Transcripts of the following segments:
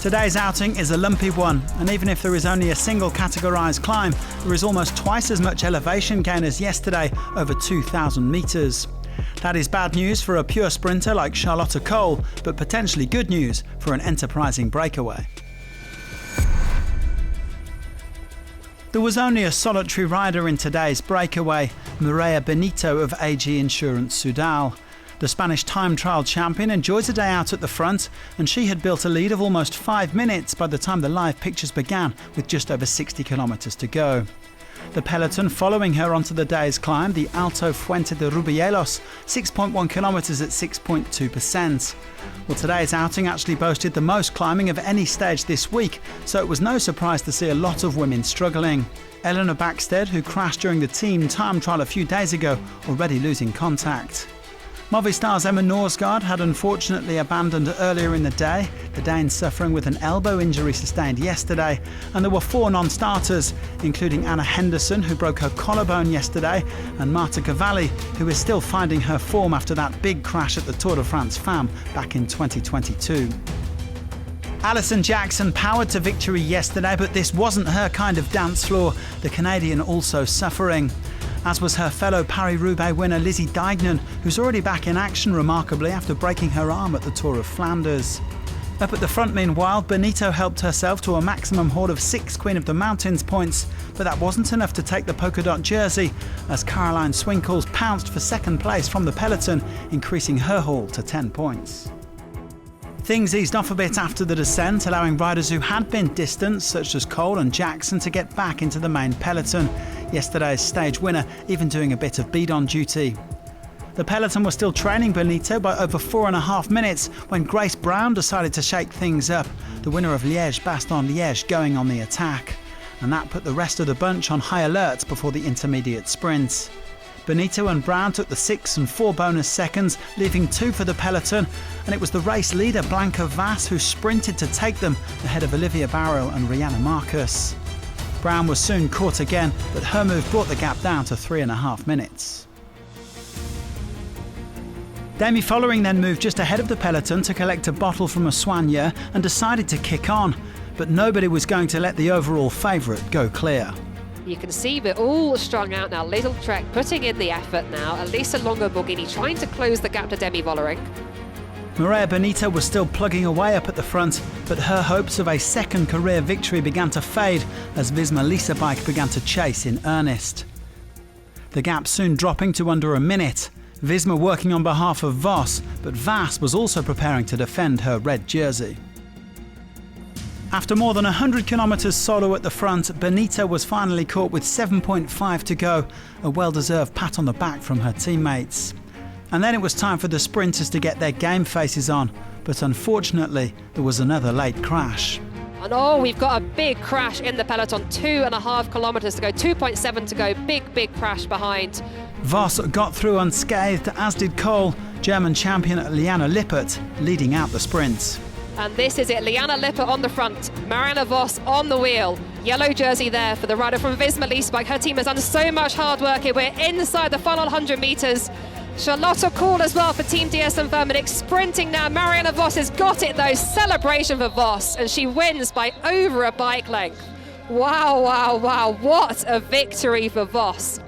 Today's outing is a lumpy one, and even if there is only a single categorised climb, there is almost twice as much elevation gain as yesterday, over 2,000 metres. That is bad news for a pure sprinter like Charlotte Kohl, but potentially good news for an enterprising breakaway. There was only a solitary rider in today's breakaway, Mireia Benito of AG Insurance Sudal. The Spanish time trial champion enjoyed a day out at the front, and she had built a lead of almost 5 minutes by the time the live pictures began, with just over 60 kilometres to go. The peloton following her onto the day's climb, the Alto Fuente de Rubielos, 6.1 kilometres at 6.2%. Well, today's outing actually boasted the most climbing of any stage this week, so it was no surprise to see a lot of women struggling. Eleanor Backstead, who crashed during the team time trial a few days ago, already losing contact. Movistar's Emma Norsgaard had unfortunately abandoned earlier in the day, the Dane suffering with an elbow injury sustained yesterday, and there were 4 non-starters, including Anna Henderson, who broke her collarbone yesterday, and Marta Cavalli, who is still finding her form after that big crash at the Tour de France Femmes back in 2022. Alison Jackson powered to victory yesterday, but this wasn't her kind of dance floor, the Canadian also suffering. As was her fellow Paris-Roubaix winner Lizzie Deignan, who's already back in action remarkably after breaking her arm at the Tour of Flanders. Up at the front meanwhile, Benito helped herself to a maximum haul of 6 Queen of the Mountains points, but that wasn't enough to take the polka dot jersey, as Caroline Swinkles pounced for second place from the peloton, increasing her haul to 10 points. Things eased off a bit after the descent, allowing riders who had been distanced, such as Cole and Jackson, to get back into the main peloton. Yesterday's stage winner even doing a bit of bidon duty. The peloton was still trailing Benito by over 4.5 minutes when Grace Brown decided to shake things up, the winner of Liège-Bastogne-Liège going on the attack. And that put the rest of the bunch on high alert before the intermediate sprints. Benito and Brown took the 6 and 4 bonus seconds, leaving 2 for the peloton, and it was the race leader Blanca Vos who sprinted to take them ahead of Olivia Barrow and Rihanna Marcus. Brown was soon caught again, but her move brought the gap down to 3.5 minutes. Demi Follering then moved just ahead of the peloton to collect a bottle from a soigneur and decided to kick on, but nobody was going to let the overall favourite go clear. You can see we're all strung out now. Little Trek putting in the effort now. Elisa Longo-Borghini trying to close the gap to Demi Vollering. Mireia Benito was still plugging away up at the front, but her hopes of a second career victory began to fade as Visma Lease Bike began to chase in earnest. The gap soon dropping to under a minute. Visma working on behalf of Vos, but Vos was also preparing to defend her red jersey. After more than 100 kilometres solo at the front, Benito was finally caught with 7.5 to go, a well-deserved pat on the back from her teammates. And then it was time for the sprinters to get their game faces on, but unfortunately there was another late crash. And oh, we've got a big crash in the peloton, 2.5 kilometres to go, 2.7 to go, big crash behind. Vos got through unscathed, as did Cole, German champion Liane Lippert leading out the sprint. And this is it, Liane Lippert on the front, Marianne Vos on the wheel. Yellow jersey there for the rider from Visma Lease Bike. Her team has done so much hard work here. We're inside the final 100 metres. Charlotte Kohl as well for Team DSM Firmenich sprinting now. Marianne Vos has got it though, celebration for Vos, and she wins by over a bike length. Wow, what a victory for Vos.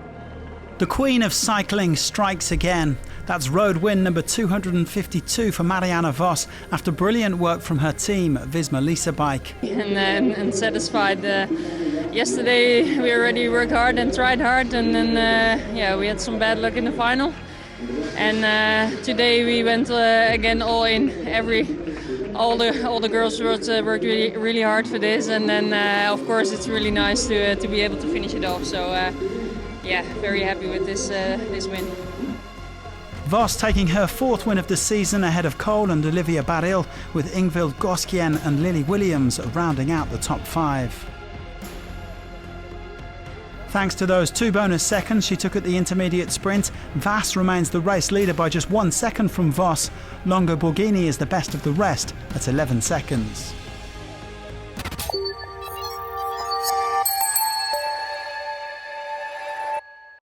The queen of cycling strikes again. That's road win number 252 for Marianne Vos after brilliant work from her team, Visma Lease Bike. And satisfied. Yesterday we already worked hard and tried hard, and then we had some bad luck in the final. And today we went again all in. All the girls worked really hard for this, and then of course it's really nice to be able to finish it off. So very happy with this win. Vos taking her 4th win of the season ahead of Cole and Olivia Baril, with Ingvild Goskien and Lily Williams rounding out the top 5. Thanks to those 2 bonus seconds she took at the intermediate sprint, Vos remains the race leader by just 1 second from Vos. Longo-Borghini is the best of the rest at 11 seconds.